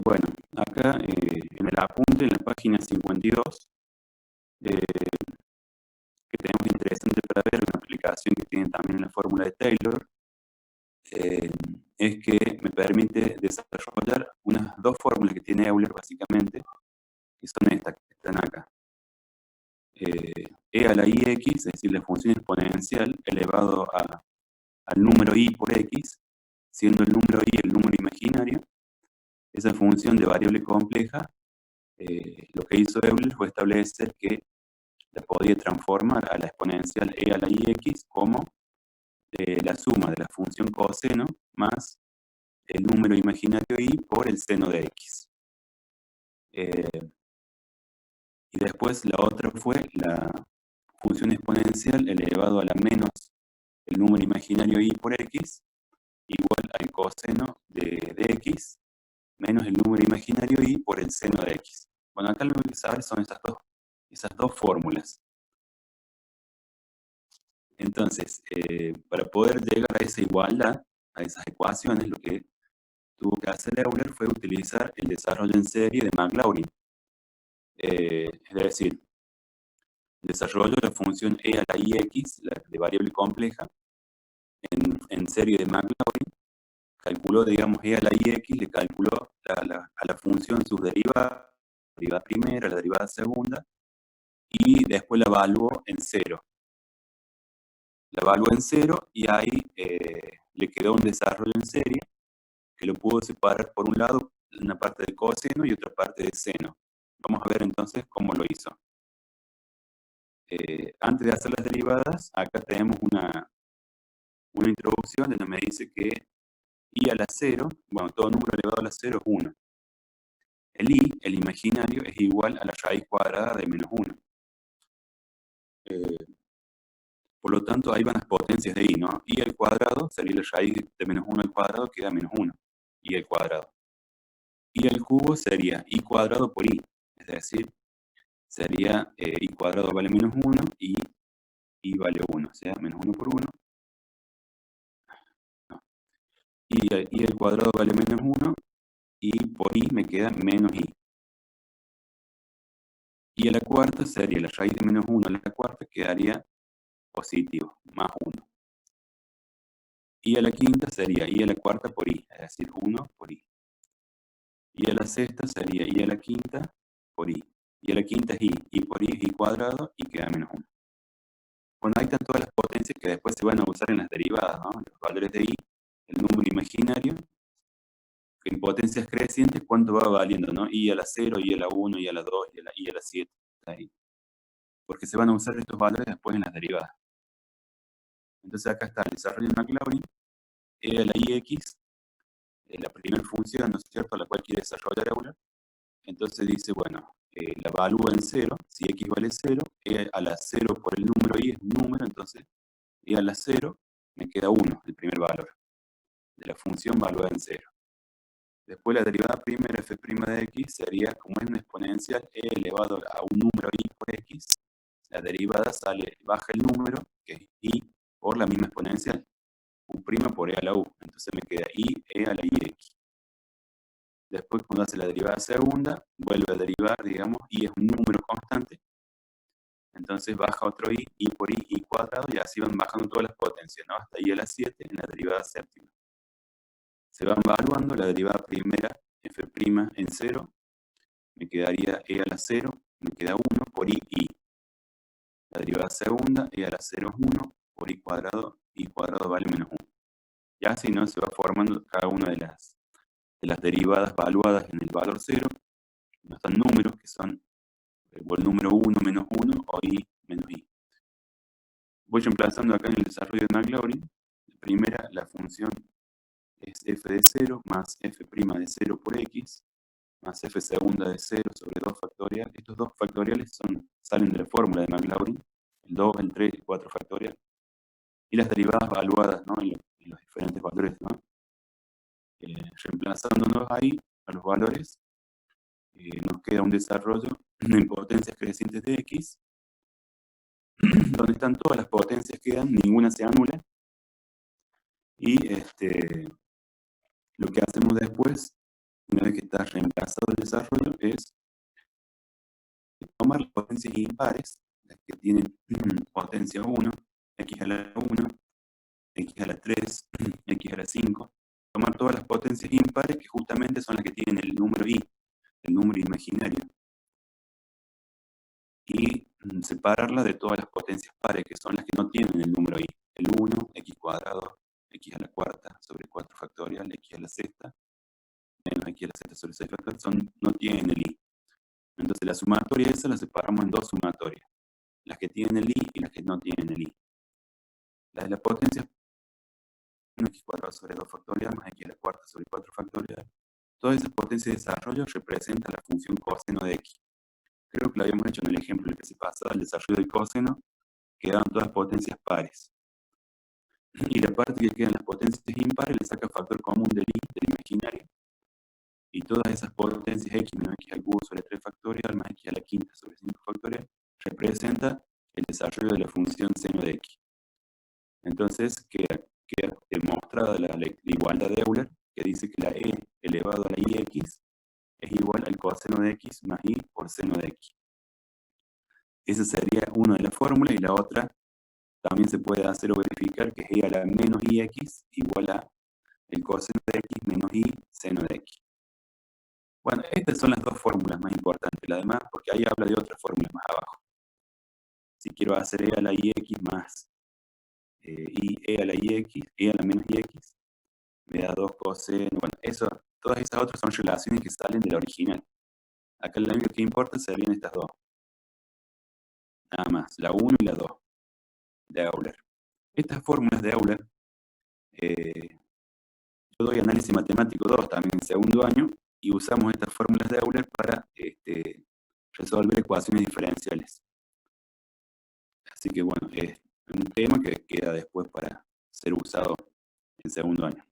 Bueno, acá en el apunte, en la página 52, eh, que tenemos interesante para ver, una aplicación que tiene también la fórmula de Taylor, es que me permite desarrollar unas dos fórmulas que tiene Euler básicamente, que son estas que están acá. E a la ix, es decir, la función exponencial elevado al número i por x, siendo el número i el número imaginario. Esa función de variable compleja, lo que hizo Euler fue establecer que la podía transformar a la exponencial e a la ix como la suma de la función coseno más el número imaginario i por el seno de x. Y después la otra fue la función exponencial elevado a la menos el número imaginario i por x igual al coseno de x menos el número imaginario i por el seno de x. Bueno, acá lo que hay que saber son esas dos fórmulas. Entonces, para poder llegar a esa igualdad, a esas ecuaciones, lo que tuvo que hacer Euler fue utilizar el desarrollo en serie de Maclaurin. Es decir, desarrollo la función e a la ix, la de variable compleja, en serie de Maclaurin, calculó, digamos, e a la ix, le calculó a la función sus derivadas, la derivada primera, la derivada segunda, y después la evaluó en cero. La evaluó en cero y ahí le quedó un desarrollo en serie que lo pudo separar por un lado una parte de coseno y otra parte de seno. Vamos a ver entonces cómo lo hizo. Antes de hacer las derivadas, acá tenemos una introducción donde me dice que i a la 0, bueno, todo número elevado a la 0 es 1. El i, el imaginario, es igual a la raíz cuadrada de menos 1. Por lo tanto, ahí van las potencias de i, ¿no? I al cuadrado sería la raíz de menos 1 al cuadrado, queda menos 1. I al cuadrado. I al cubo sería i cuadrado por i. Es decir, sería i cuadrado vale menos 1 y i vale 1. O sea, menos 1 por 1. No. I al cuadrado vale menos 1 y por i me queda menos i. Y a la cuarta sería la raíz de menos 1 a la cuarta, quedaría positivo, más 1. Y a la quinta sería i a la cuarta por i, es decir, 1 por i. Y a la sexta sería i a la quinta por i. Y a la quinta es i por i es i cuadrado y queda menos 1. Bueno, ahí están todas las potencias que después se van a usar en las derivadas, ¿no? Los valores de i, el número imaginario, que en potencias crecientes, ¿cuánto va valiendo, no? I a la 0, i a la 1, i a la 2, i a la 7. Ahí. Porque se van a usar estos valores después en las derivadas. Entonces acá está el desarrollo de Maclaurin, e a la ix, la primera función, ¿no es cierto?, la cual quiere desarrollar Euler. Entonces dice, bueno, la evalúa en 0, si x vale 0, e a la 0 por el número i es un número, entonces e a la 0 me queda 1, el primer valor de la función evaluada en 0. Después la derivada primera f' de x sería, como es una exponencial, e elevado a un número i por x, la derivada sale, baja el número, que es i, por la misma exponencial, u' por e a la u, entonces me queda i e a la ix. Después cuando hace la derivada segunda, vuelve a derivar, digamos, i es un número constante, entonces baja otro i por i cuadrado, y así van bajando todas las potencias, ¿no? Hasta i a la 7 en la derivada séptima. Se van evaluando, la derivada primera, f' en 0, me quedaría e a la 0, me queda 1 por i. La derivada segunda, e a la 0 es 1, por i cuadrado vale menos 1. Y así, ¿no? Se va formando cada una de las derivadas evaluadas en el valor 0, nos dan números que son o el número 1 menos 1 o i menos i. Voy reemplazando acá en el desarrollo de Maclaurin. La primera, la función es f de 0 más f' de 0 por x más f segunda de 0 sobre 2 factorial. Estos 2 factoriales salen de la fórmula de Maclaurin, el 2, el 3 y el 4 factorial. Y las derivadas evaluadas, ¿no? en los diferentes valores, ¿no? Reemplazándonos ahí a los valores, nos queda un desarrollo en potencias crecientes de x, donde están todas las potencias que dan, ninguna se anula. Y lo que hacemos después una vez que está reemplazado el desarrollo, es tomar las potencias impares, las que tienen potencia 1, x a la 1, x a la 3, x a la 5, tomar todas las potencias impares que justamente son las que tienen el número i, el número imaginario, y separarlas de todas las potencias pares, que son las que no tienen el número i, el 1, x cuadrado, x a la cuarta sobre 4 factorial, x a la sexta, menos x a la sexta sobre 6 factorial, no tienen el i. Entonces la sumatoria esa la separamos en dos sumatorias, las que tienen el i y las que no tienen el i. Las de la potencia 1x cuadrado sobre 2 factorial más x a la cuarta sobre 4 factorial. Todas esas potencias de desarrollo representan la función coseno de x. Creo que lo habíamos hecho en el ejemplo en el que se pasaba el desarrollo del coseno, quedaban todas potencias pares. Y la parte que quedan las potencias impares le saca factor común del i, del imaginario. Y todas esas potencias x menos x al cubo sobre 3 factorial más x a la quinta sobre 5 factorial representa el desarrollo de la función seno de x. Entonces queda demostrada la igualdad de Euler, que dice que la e elevado a la ix es igual al coseno de x más i por seno de x. Esa sería una de las fórmulas, y la otra también se puede hacer o verificar, que es e a la menos ix igual a el coseno de x menos i seno de x. Bueno, estas son las dos fórmulas más importantes. La demás, porque ahí habla de otras fórmulas más abajo. Si quiero hacer e a la ix más e a la ix, e a la menos ix, me da 2 coseno. Bueno, todas esas otras son relaciones que salen de la original. Acá lo único que importa serían estas dos. Nada más, la 1 y la 2 de Euler. Estas fórmulas de Euler, yo doy análisis matemático 2 también en segundo año, y usamos estas fórmulas de Euler para resolver ecuaciones diferenciales. Así que bueno, es un tema que queda después para ser usado en segundo año.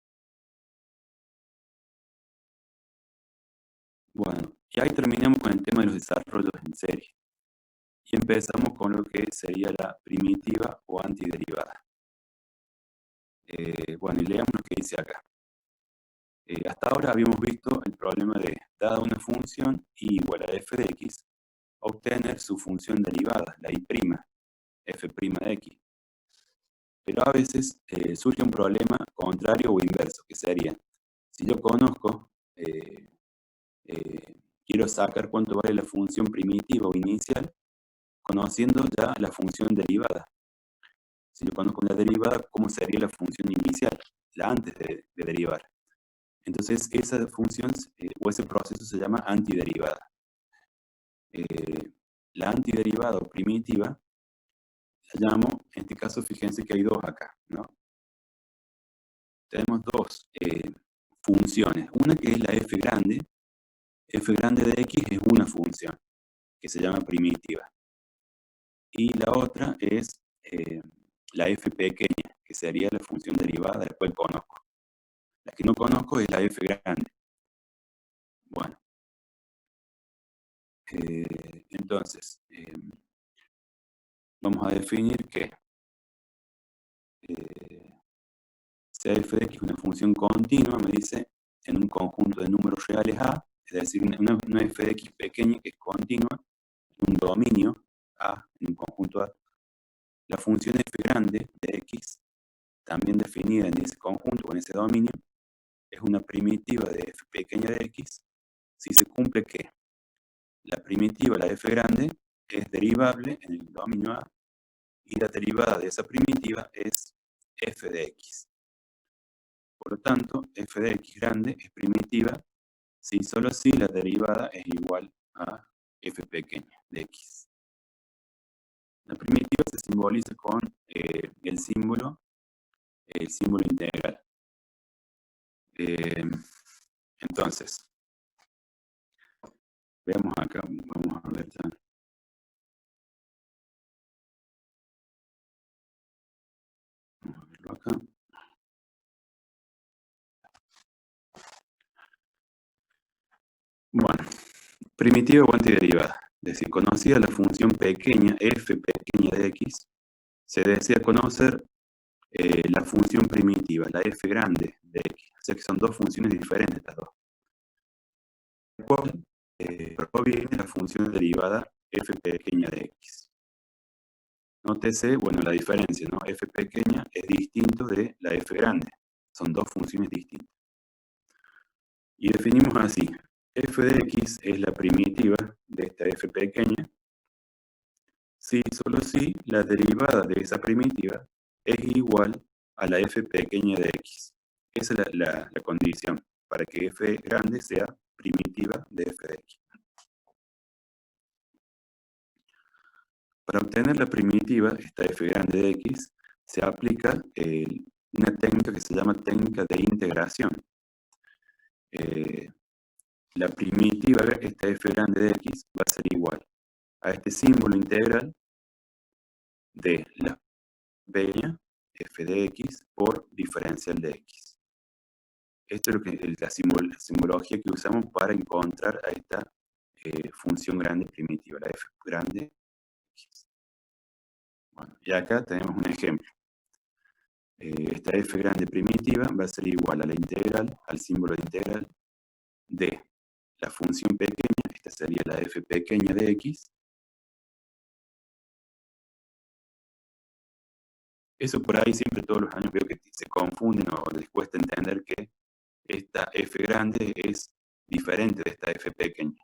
Bueno, y ahí terminamos con el tema de los desarrollos en serie. Y empezamos con lo que sería la primitiva o antiderivada. Bueno, y leamos lo que dice acá. Hasta ahora habíamos visto el problema de, dada una función y igual a f de x, obtener su función derivada, la i', f' de x. Pero a veces surge un problema contrario o inverso, que sería, si yo conozco, quiero sacar cuánto vale la función primitiva o inicial, conociendo ya la función derivada. Si yo conozco la derivada, ¿cómo sería la función inicial? La antes de derivar. Entonces, esa función o ese proceso se llama antiderivada. La antiderivada o primitiva la llamo, en este caso, fíjense que hay dos acá, ¿no? Tenemos dos funciones. Una que es la f grande de x es una función que se llama primitiva. Y la otra es la f pequeña, que sería la función derivada de la cual conozco. La que no conozco es la f grande. Bueno. Entonces, vamos a definir que sea f de x una función continua, me dice, en un conjunto de números reales A, es decir, una f de x pequeña que es continua, en un dominio A, en un conjunto A. La función f grande de x, también definida en ese conjunto o en ese dominio, es una primitiva de f pequeña de x, si se cumple que la primitiva, la f grande, es derivable en el dominio A, y la derivada de esa primitiva es f de x. Por lo tanto, f de x grande es primitiva si solo si la derivada es igual a f pequeña de x. La primitiva se simboliza con el símbolo integral. Entonces, veamos acá, vamos a ver ya. Vamos a verlo acá. Bueno, primitiva o antiderivada. Es decir, conocida la función pequeña, f pequeña de x, se desea conocer la función primitiva, la f grande de x. O sea que son dos funciones diferentes estas dos. cual proviene la función derivada f pequeña de x. Nótese, bueno, la diferencia, ¿no? F pequeña es distinto de la f grande. Son dos funciones distintas. Y definimos así. F de x es la primitiva de esta f pequeña si, solo si, la derivada de esa primitiva es igual a la f pequeña de x. Esa es la condición para que f grande sea primitiva de f de x. Para obtener la primitiva, esta f grande de x, se aplica una técnica que se llama técnica de integración. La primitiva, esta f grande de x, va a ser igual a este símbolo integral de la pequeña f de x por diferencial de x. Esto es lo que, la simbología que usamos para encontrar a esta función grande primitiva, la f grande x. Bueno, y acá tenemos un ejemplo. Esta f grande primitiva va a ser igual a la integral, al símbolo de integral de la función pequeña, esta sería la f pequeña de x. Eso por ahí siempre todos los años veo que se confunden o les cuesta entender que esta f grande es diferente de esta f pequeña.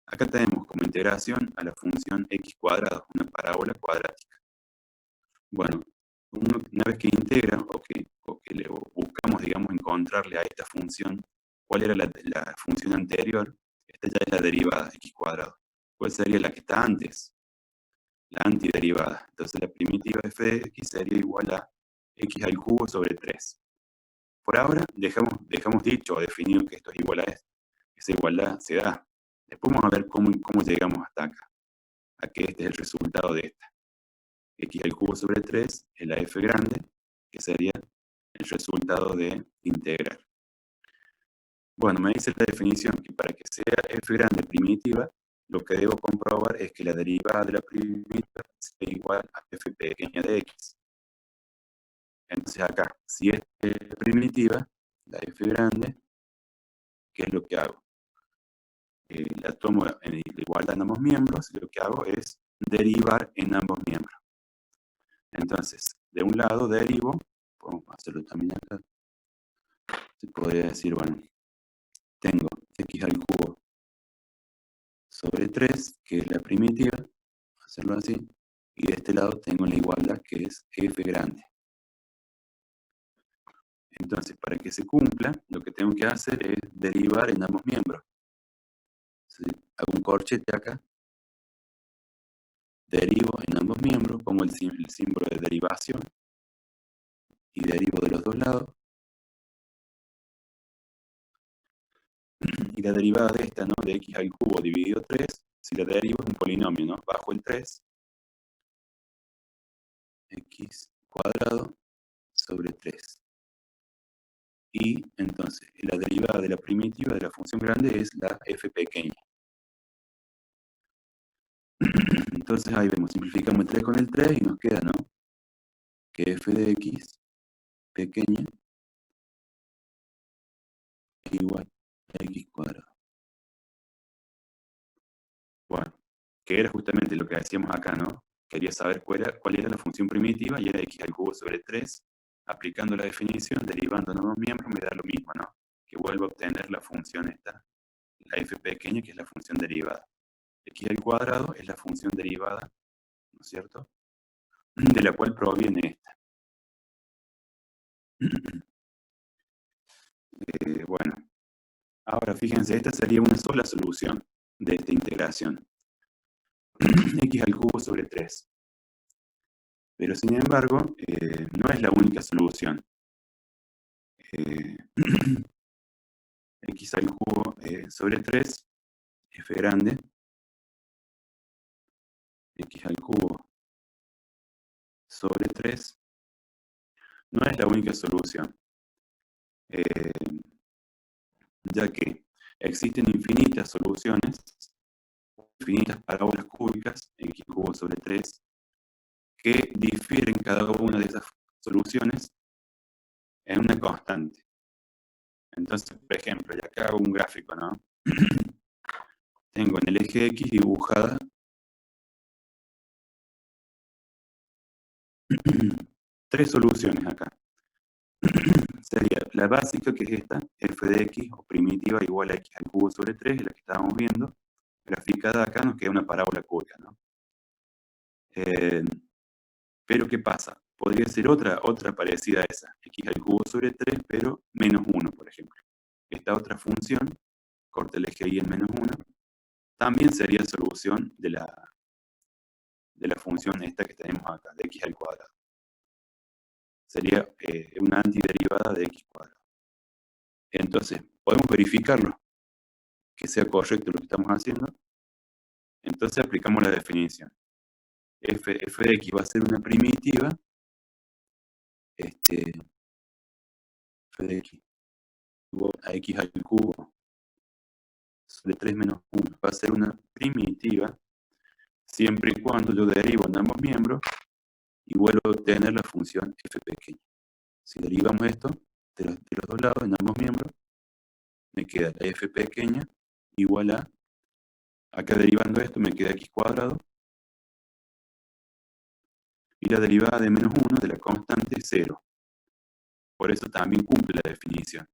Acá tenemos como integración a la función x cuadrado, una parábola cuadrática. Bueno, una vez que integra o que buscamos, digamos, encontrarle a esta función cuál era la función anterior, esta ya es la derivada, x cuadrado. ¿Cuál sería la que está antes? La antiderivada. Entonces la primitiva f de x sería igual a x al cubo sobre 3. Por ahora dejamos dicho o definido que esto es igual a esto. Esa igualdad se da. Después vamos a ver cómo llegamos hasta acá. A que este es el resultado de esta. X al cubo sobre 3 es la f grande, que sería el resultado de integrar. Bueno, me dice la definición que para que sea f grande primitiva, lo que debo comprobar es que la derivada de la primitiva sea igual a f pequeña de x. Entonces acá, si es primitiva, la f grande, ¿qué es lo que hago? La tomo en igualdad en ambos miembros, y lo que hago es derivar en ambos miembros. Entonces, de un lado derivo, podemos hacerlo también acá, se podría decir, bueno, tengo x al cubo sobre 3, que es la primitiva, hacerlo así, y de este lado tengo la igualdad que es f grande. Entonces, para que se cumpla, lo que tengo que hacer es derivar en ambos miembros. Entonces, hago un corchete acá, derivo en ambos miembros, pongo el símbolo de derivación, y derivo de los dos lados. Y la derivada de esta, ¿no? De x al cubo dividido 3, si la derivo es un polinomio, ¿no? Bajo el 3, x cuadrado sobre 3. Y entonces, la derivada de la primitiva de la función grande es la f pequeña. Entonces ahí vemos, simplificamos el 3 con el 3 y nos queda, ¿no? Que f de x pequeña es igual a x cuadrado. Bueno, que era justamente lo que hacíamos acá, ¿no? Quería saber cuál era la función primitiva y era x al cubo sobre 3. Aplicando la definición, derivando en ambos miembros, me da lo mismo, ¿no? Que vuelvo a obtener la función esta, la f pequeña, que es la función derivada. X al cuadrado es la función derivada, ¿no es cierto? De la cual proviene esta. Bueno, ahora fíjense, esta sería una sola solución de esta integración. X al cubo sobre 3. Pero sin embargo, no es la única solución. X al cubo sobre 3, f grande, x al cubo sobre 3, no es la única solución, ya que existen infinitas soluciones, infinitas parábolas cúbicas, x cubo sobre 3, que difieren cada una de esas soluciones en una constante. Entonces, por ejemplo, y acá hago un gráfico, ¿no? tengo en el eje X dibujada tres soluciones acá. Sería la básica, que es esta, f de x o primitiva igual a x al cubo sobre 3, es la que estábamos viendo. Graficada acá nos queda una parábola cúbica, ¿no? Pero ¿qué pasa? Podría ser otra parecida a esa, x al cubo sobre 3, pero menos 1, por ejemplo. Esta otra función, corta el eje y en menos 1, también sería solución de la función esta que tenemos acá, de x al cuadrado. Sería una antiderivada de x cuadrado. Entonces, podemos verificarlo, que sea correcto lo que estamos haciendo. Entonces aplicamos la definición. F de x va a ser una primitiva, f de x igual a x al cubo sobre 3 menos 1 va a ser una primitiva siempre y cuando yo derivo en ambos miembros y vuelvo a obtener la función f pequeña. Si derivamos esto de los dos lados en ambos miembros, me queda la f pequeña igual a, acá derivando esto me queda x cuadrado, y la derivada de menos 1 de la constante es 0. Por eso también cumple la definición.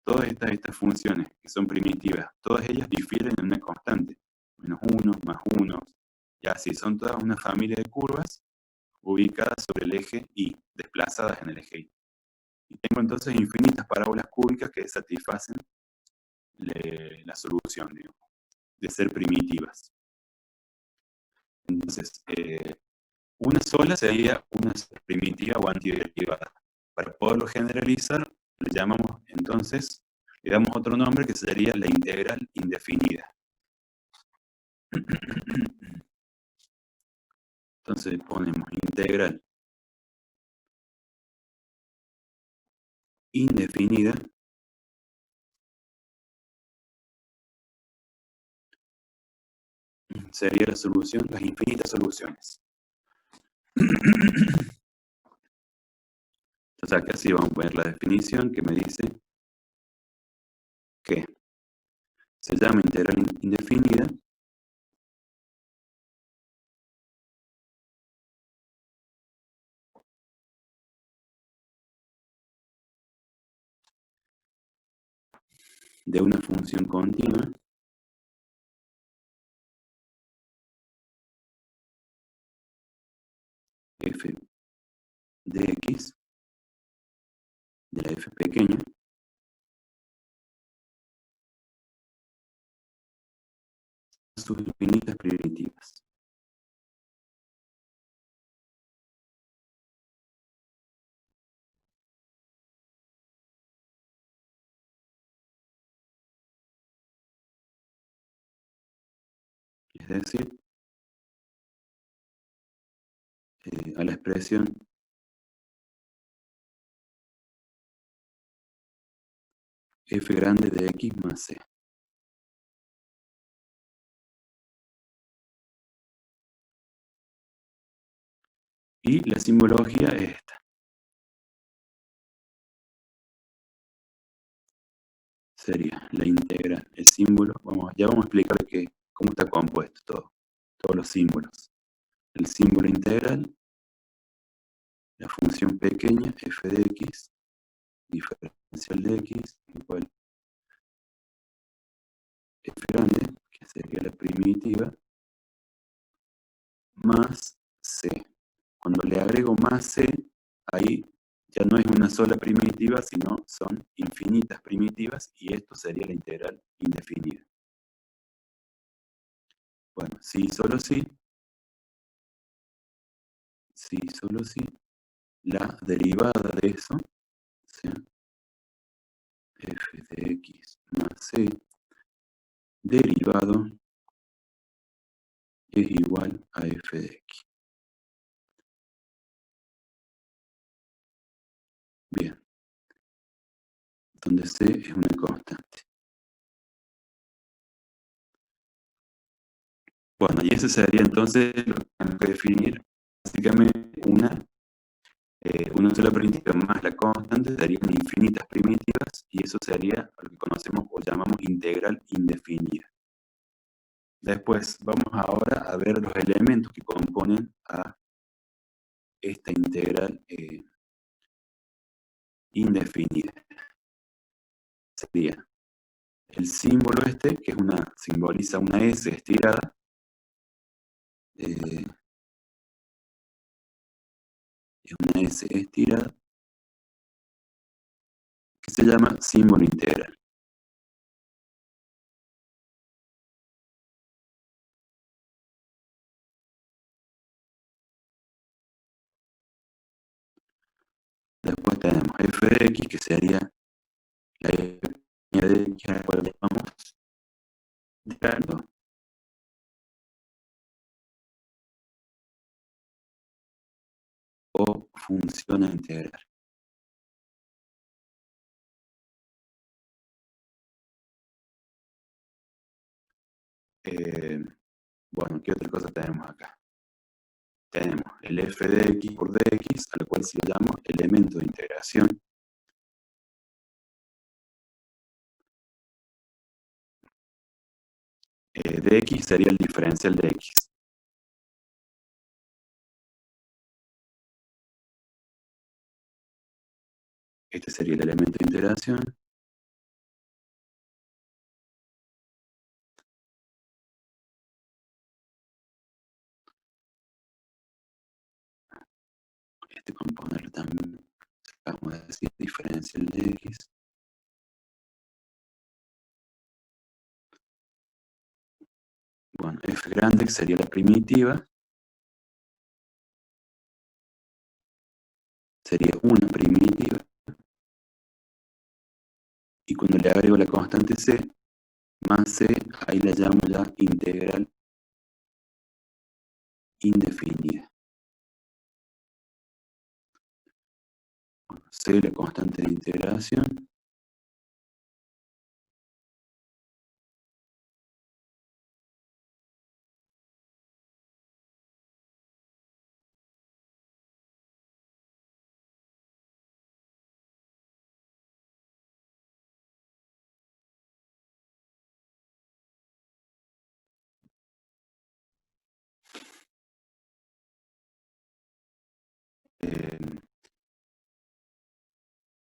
Todas estas funciones que son primitivas, todas ellas difieren en una constante. Menos 1, más 1, y así son todas una familia de curvas ubicadas sobre el eje Y, desplazadas en el eje Y. Y tengo entonces infinitas parábolas cúbicas que satisfacen la solución, digamos, de ser primitivas. Entonces, una sola sería una primitiva o antiderivada. Para poderlo generalizar, le llamamos entonces, le damos otro nombre que sería la integral indefinida. Entonces ponemos integral indefinida sería la solución, las infinitas soluciones. Entonces acá sí vamos a poner la definición que me dice que se llama integral indefinida de una función continua f de x, de la f pequeña, sus infinitas primitivas. Es decir, a la expresión f grande de x más c. Y la simbología es esta. Sería la integral, el símbolo, ya vamos a explicar cómo está compuesto todos los símbolos. El símbolo integral, la función pequeña f de x, diferencial de x, igual f grande, que sería la primitiva, más c. Cuando le agrego más c, ahí ya no es una sola primitiva, sino son infinitas primitivas, y esto sería la integral indefinida. Bueno, sí, solo sí, la derivada de eso, o sea, f de x más c, derivado es igual a f de x. Bien, donde c es una constante. Bueno, y ese sería entonces lo que tenemos que definir, básicamente una sola primitiva más la constante serían infinitas primitivas, y eso sería lo que conocemos o llamamos integral indefinida. Después vamos ahora a ver los elementos que componen a esta integral indefinida. Sería el símbolo este, que simboliza una S estirada, es una S estirada, que se llama símbolo integral. Después tenemos f de x, que sería la f de x a la cual llamamos integrando, o función a integrar. Bueno, ¿qué otra cosa tenemos acá? Tenemos el f de x por dx, al cual se le llama elemento de integración. Dx sería el diferencial de x. Este sería el elemento de integración. Este componer también, vamos a decir, diferencial de x. Bueno, f grande sería la primitiva. Sería una primitiva. Y cuando le agrego la constante c, más c, ahí la llamo ya integral indefinida. Bueno, c, la constante de integración.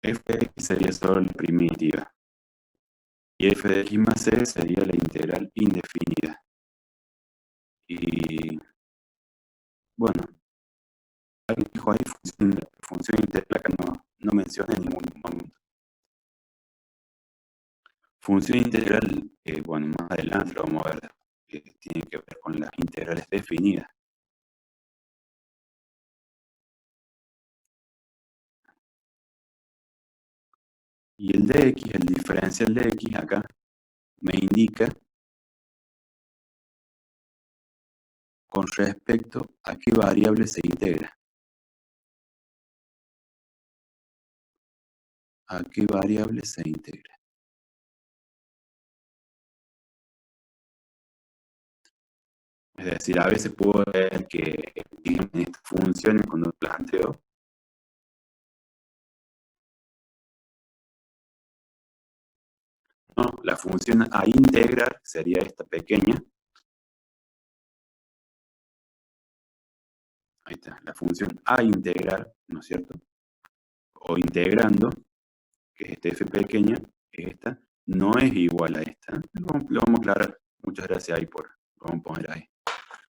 F de x sería solo la primitiva. Y f de x más c sería la integral indefinida. Y bueno, alguien dijo ahí función integral, que no menciona en ningún momento. Función integral, bueno, más adelante lo vamos a ver, tiene que ver con las integrales definidas. Y el dx, el diferencial de x acá, me indica con respecto a qué variable se integra. ¿A qué variable se integra? Es decir, a veces puedo ver que en estas funciones, cuando planteo, no, la función a integrar sería esta pequeña. Ahí está, la función a integrar, ¿no es cierto? O integrando, que es esta f pequeña, que es esta, no es igual a esta. Lo vamos a aclarar. Muchas gracias ahí lo vamos a poner ahí.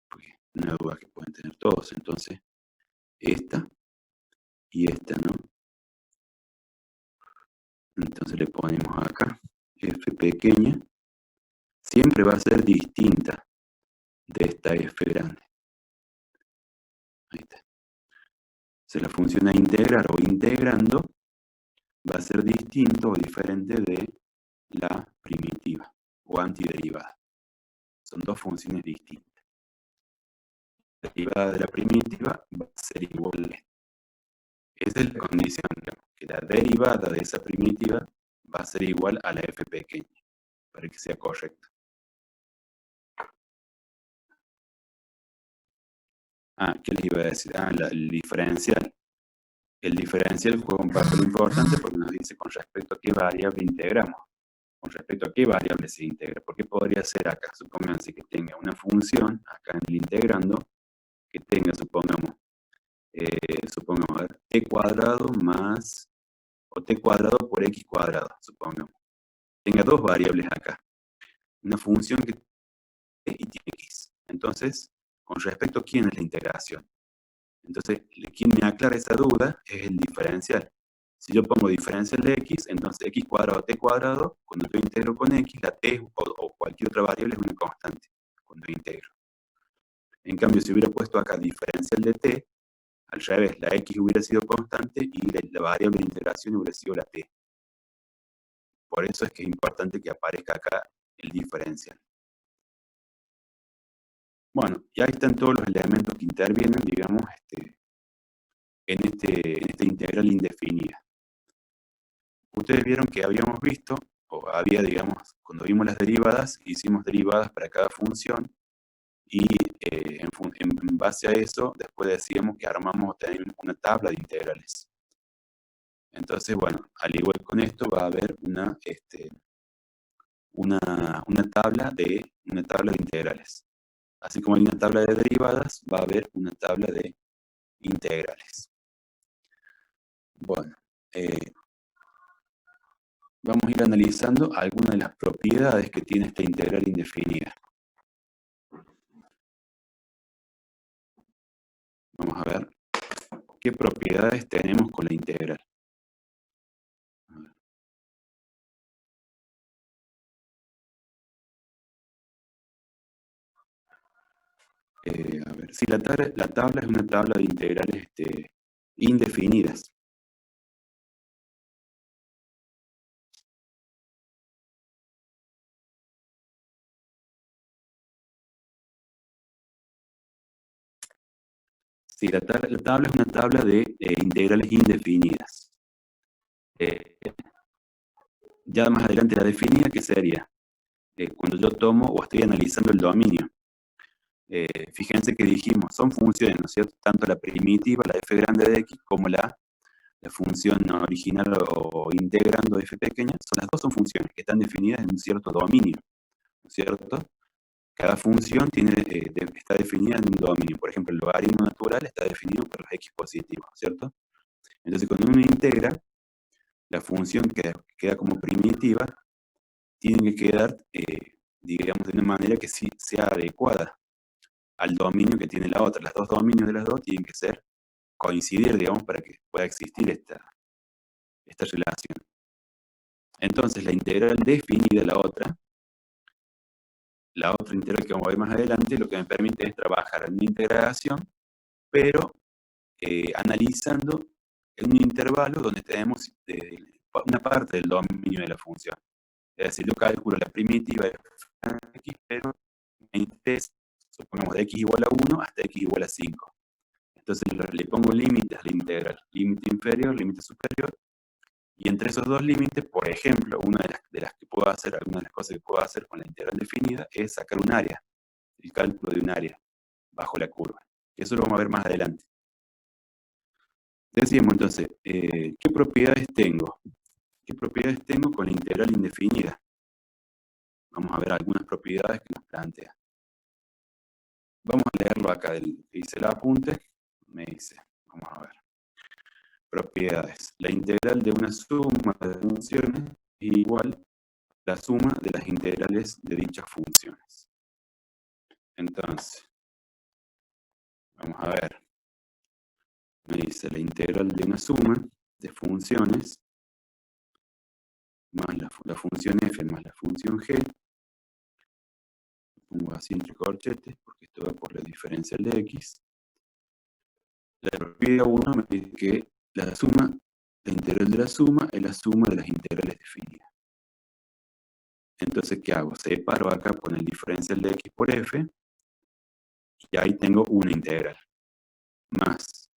Porque no hay duda que pueden tener todos. Entonces, esta y esta, ¿no? Entonces le ponemos acá, f pequeña, siempre va a ser distinta de esta f grande. Ahí está. Se la función a integrar o integrando va a ser distinto o diferente de la primitiva o antiderivada. Son dos funciones distintas. La derivada de la primitiva va a ser igual a esta. Esa es la condición, que la derivada de esa primitiva va a ser igual a la f pequeña, para que sea correcto. ¿Qué les iba a decir? El diferencial. El diferencial juega un papel importante porque nos dice con respecto a qué variable integramos. con respecto a qué variable se integra. Porque podría ser acá, supónganse que tenga una función, acá en el integrando, que tenga, supongamos, a ver, t cuadrado más, o t cuadrado por x cuadrado, supongamos. Tenga dos variables acá. Una función que y tiene x. Entonces, con respecto a quién es la integración. Entonces, quien me aclara esa duda es el diferencial. Si yo pongo diferencial de x, entonces x cuadrado, t cuadrado, cuando yo integro con x, la t o cualquier otra variable es una constante, cuando integro. En cambio, si hubiera puesto acá diferencial de t, al revés, la x hubiera sido constante y la variable de integración hubiera sido la t. Por eso es que es importante que aparezca acá el diferencial. Bueno, y ahí están todos los elementos que intervienen, digamos, en esta integral indefinida. Ustedes vieron que habíamos visto, o había, digamos, cuando vimos las derivadas, hicimos derivadas para cada función, y en base a eso, después decíamos que armamos una tabla de integrales. Entonces, bueno, al igual con esto, va a haber una tabla de integrales. Así como hay una tabla de derivadas, va a haber una tabla de integrales. Bueno, vamos a ir analizando algunas de las propiedades que tiene esta integral indefinida. Vamos a ver qué propiedades tenemos con la integral. A ver, si la tabla es una tabla de integrales indefinidas. Si la tabla es una tabla de integrales indefinidas. Ya más adelante la definida, ¿qué sería? Cuando yo tomo o estoy analizando el dominio. Fíjense que dijimos, son funciones, ¿no es cierto? Tanto la primitiva, la f grande de x, como la función original o integrando f pequeña, las dos son funciones que están definidas en un cierto dominio, ¿no es cierto? Cada función está definida en un dominio. Por ejemplo, el logaritmo natural está definido por los x positivos, ¿cierto? Entonces, cuando uno integra, la función que queda como primitiva tiene que quedar, digamos, de una manera que sí sea adecuada al dominio que tiene la otra. Los dos dominios de las dos tienen que coincidir, digamos, para que pueda existir esta relación. Entonces, la integral definida, la otra integral que vamos a ver más adelante, lo que me permite es trabajar en una integración, pero analizando en un intervalo donde tenemos una parte del dominio de la función. Es decir, yo calculo la primitiva de x, pero me interesa, supongamos, de x igual a 1 hasta x igual a 5. Entonces le pongo límites a la integral, límite inferior, límite superior, y entre esos dos límites, por ejemplo, una de las que puedo hacer, alguna de las cosas que puedo hacer con la integral definida es sacar un área, el cálculo de un área bajo la curva. Eso lo vamos a ver más adelante. Decíamos entonces, ¿qué propiedades tengo? ¿Qué propiedades tengo con la integral indefinida? Vamos a ver algunas propiedades que nos plantea. Vamos a leerlo acá, dice el apunte, me dice, vamos a ver. Propiedades. La integral de una suma de funciones es igual a la suma de las integrales de dichas funciones. Entonces, vamos a ver. Me dice la integral de una suma de funciones más la función f más la función g. Pongo así entre corchetes porque esto va por la diferencial de x. La propiedad 1 me dice que la integral de la suma es la suma de las integrales definidas. Entonces, ¿qué hago? Separo acá con el diferencial de x por f, y ahí tengo una integral, más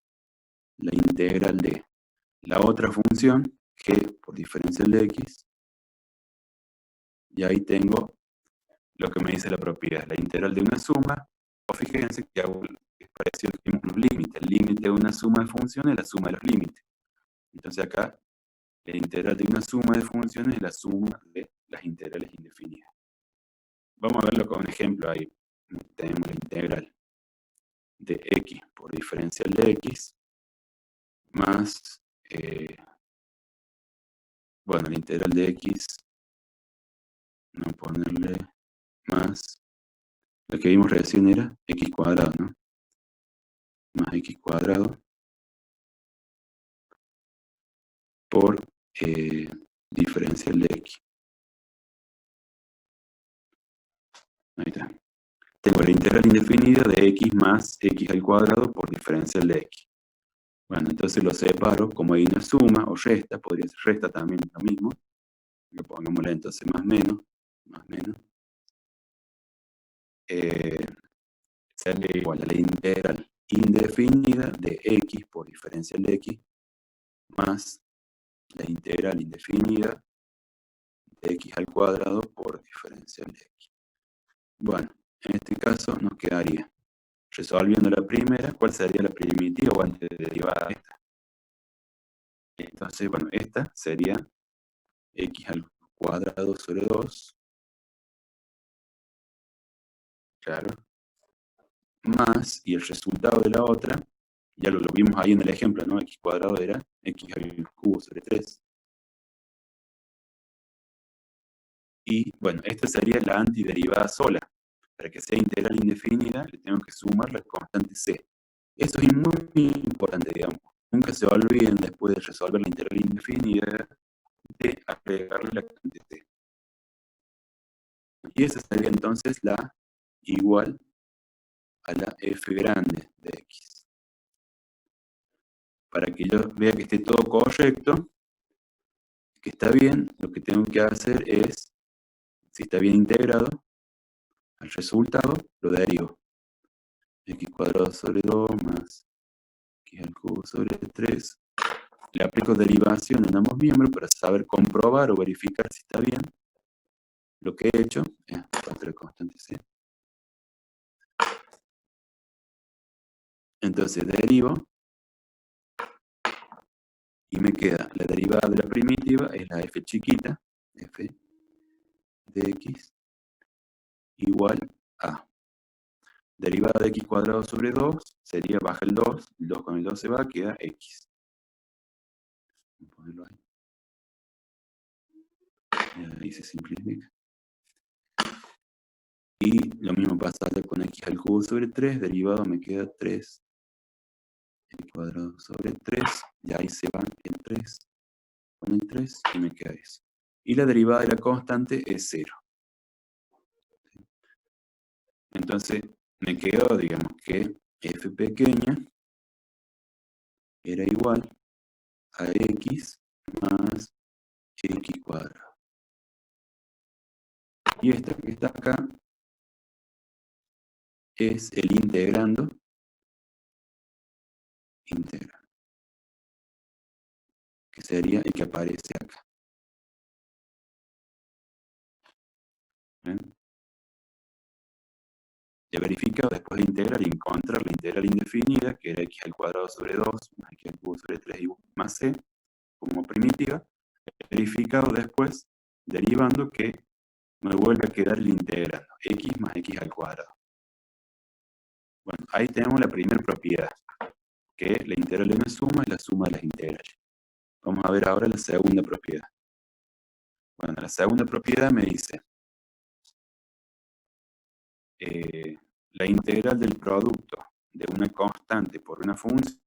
la integral de la otra función, g por diferencial de x, y ahí tengo lo que me dice la propiedad, la integral de una suma, o fíjense que hago, es parecido que vimos los límites, el límite de una suma de funciones es la suma de los límites. Entonces acá, la integral de una suma de funciones es la suma de las integrales indefinidas. Vamos a verlo con un ejemplo ahí. Tenemos la integral de x por diferencial de x más, bueno, la integral de x, no ponerle más, lo que vimos recién era x cuadrado, ¿no? Más x cuadrado por diferencial de x. Ahí está. Tengo la integral indefinida de x más x al cuadrado por diferencial de x. Bueno, entonces lo separo, como hay una suma o resta, podría ser resta también lo mismo. Lo pongámosle entonces más menos. Sale igual a la integral indefinida de x por diferencial de x más la integral indefinida de x al cuadrado por diferencial de x. Bueno, en este caso nos quedaría, resolviendo la primera, ¿cuál sería la primitiva o antes de derivar esta? Entonces, bueno, esta sería x al cuadrado sobre 2, claro, más, y el resultado de la otra, ya lo vimos ahí en el ejemplo, ¿no? X cuadrado era x al cubo sobre 3. Y, bueno, esta sería la antiderivada sola. Para que sea integral indefinida, le tengo que sumar la constante c. Eso es muy importante, digamos. Nunca se olviden, después de resolver la integral indefinida, de agregarle la constante c. Y esa sería entonces la igual a la f grande de x. Para que yo vea que esté todo correcto, que está bien, lo que tengo que hacer es, si está bien integrado, al resultado lo derivo. X cuadrado sobre 2 más x al cubo sobre 3. Le aplico derivación en ambos miembros para saber comprobar o verificar si está bien. Lo que he hecho, otra constante c. Entonces derivo y me queda la derivada de la primitiva, es la f chiquita, f de x, igual a derivada de x cuadrado sobre 2, sería baja el 2 con el 2 se va, queda x. Voy a ponerlo ahí. Y ahí se simplifica. Y lo mismo pasa con x al cubo sobre 3, derivado me queda 3 x cuadrado sobre 3, y ahí se van el 3 con el 3 y me queda eso. Y la derivada de la constante es 0. Entonces me quedó, digamos, que f pequeña era igual a x más x cuadrado. Y esta que está acá es el integrando integral, que sería el que aparece acá. ¿Ven? He verificado después de integrar y encontrar la integral indefinida, que era x al cuadrado sobre 2 más x al cubo sobre 3 más c, como primitiva. He verificado después, derivando, que me vuelve a quedar el integrando, x más x al cuadrado. Bueno, ahí tenemos la primera propiedad, que la integral de una suma es la suma de las integrales. Vamos a ver ahora la segunda propiedad. Bueno, la segunda propiedad me dice la integral del producto de una constante por una función